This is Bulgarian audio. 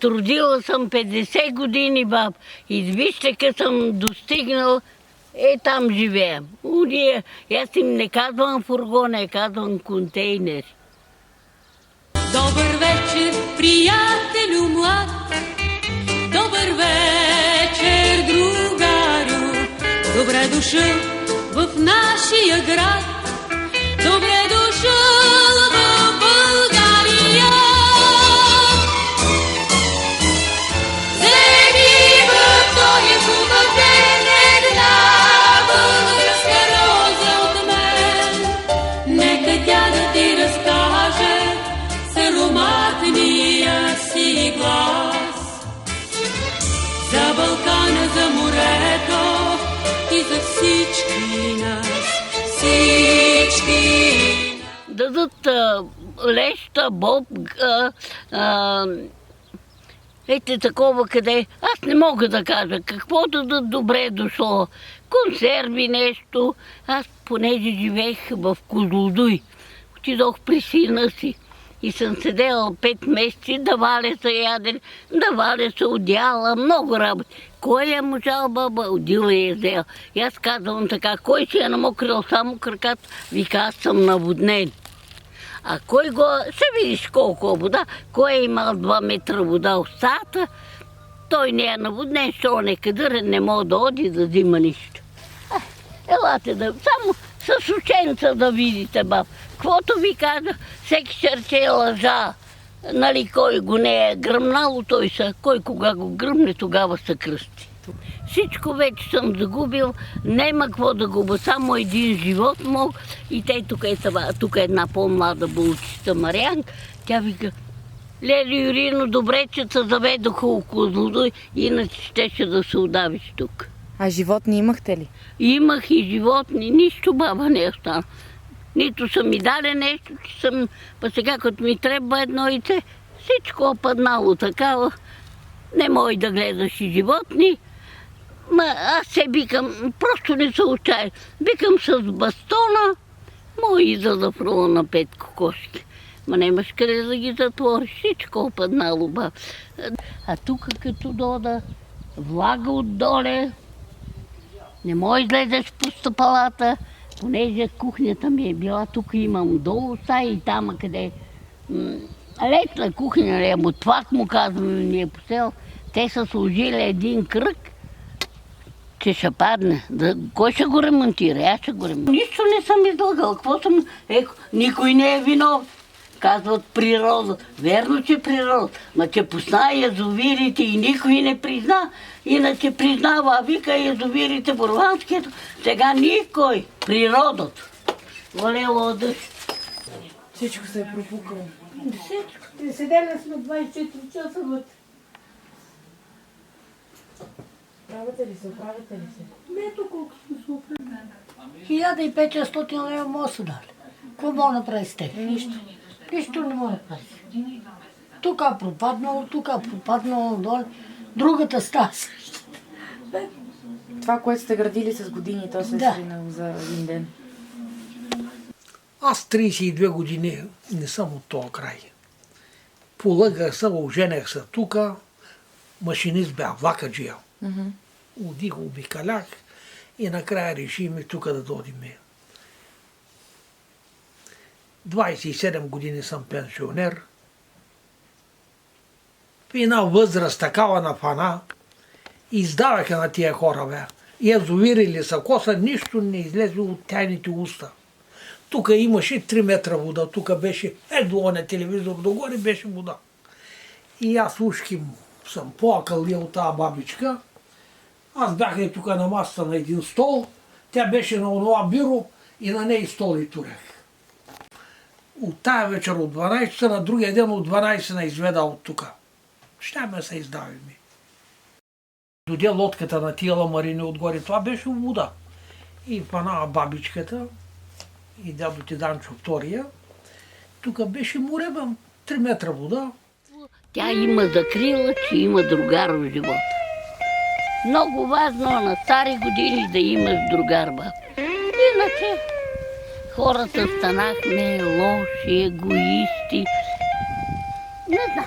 трудила съм 50 години, баб. И вижте, като съм достигнал, там живеем. Аз им не казвам фургон, не казвам контейнер. Добър вечер, приятелю млад. Добър вечер, другарю. Добре дошъл в нашия град. Добре дошъл в България. Вземи в този хубав ден една българска роза от мен. Нека тя да ти разкаже с ароматния си глас за Балкана, за морето и за всички нас. Дадат леща, боб, такова къде. Аз не мога да кажа какво дадат, добре дошло. Консерви, нещо. Аз понеже живеех в Козлодуй, отидох при сина си и съм седела 5 месеци, да валя се яден, да валя се одяла, много работи. Кой е можал, баба? Одила и е взела. И аз казвам така, кой си е намокрил само краката? Вика, аз съм наводнен. А кой го... Ще видиш колко е вода. Кой е имал 2 метра вода в стаята, той не е наводнен, що не кадърен, не може да оди да взима нищо. Елате да... Само с ученца да видите, баб. Каквото ви каза, всеки ще рече лъжа. Нали, кой го не е гръмнало, той са. Кой кога го гръмне, тогава се кръсти. Всичко вече съм загубил, няма какво да губа, само един живот мога. И те тук е една по-млада булчица Марианка. Тя вика, Лели Юрино, добре, че се заведоха около Злодой, иначе щеше да се удавиш тук. А животни имахте ли? Имах и животни, нищо баба не остана. Нито са ми дали нещо, че съм... Па сега като ми трябва едно яйце, всичко опаднало такава. Не може да гледаш и животни. Аз се викам, просто не се отчая. Викам с бастона, мой да зафрува на 5 кокошки. Ма нямаш къде да ги затвориш, всичко опаднало, баб. А тук като дода, влага отдоле, не можеш да излезеш по стъпалата, понеже кухнята ми е била, тук имам долу стая и там къде летна кухня, ремотвак му казваме ние по село, те са сложили един кръг, че ще падне. Кой ще го ремонтира? Аз ще го ремонтира. Нищо не съм излагал. Какво съм... никой не е виновен. Казват природа. Верно, че природа. Ма че пусна язовирите и никой не призна. Иначе признава, а вика язовирите Борланскието. Сега никой. Природата. Валело дъжд. Всичко се е пропукало. Всичко. Седели сме 24 часа вътре. Оправите ли се? Ето колко сме се оправили. 1500 лева може да дали. Какво мога да направи с теб? Нищо. Нищо не мога да прави. Тук пропаднало, долу. Другата стая също. Това, което сте градили с години, то се е сринало за един ден. Аз 32 години не съм от този край. Полъгах се, оженех се тук, машинист бях, влакаджия. Удих, обикалях и накрая решихме тук да дойдем. 27 години съм пенсионер. В една възраст такава на фана издаваха на тия хора, бе. Язовирили са коса, нищо не излезе от тайните уста. Тук имаше 3 метра вода, тук беше на телевизор, догоре беше вода. И аз ушки съм плакал от тази бабичка. Аз бях и тук на масата на един стол, тя беше на онова бюро и на нея стол и турех. От тая вечер от 12 часа, на другия ден от 12 на изведа от тук. Ще ме се издавим. Доде лодката на тия ламарини отгоре, това беше вода. И пана бабичката и дядо ти Данчо втория. Тук беше море, 3 метра вода. Тя има закрила, че има другар в живота. Много важно на стари години да имаш другар, баб. Иначе хората станахме лоши, егоисти. Не знам.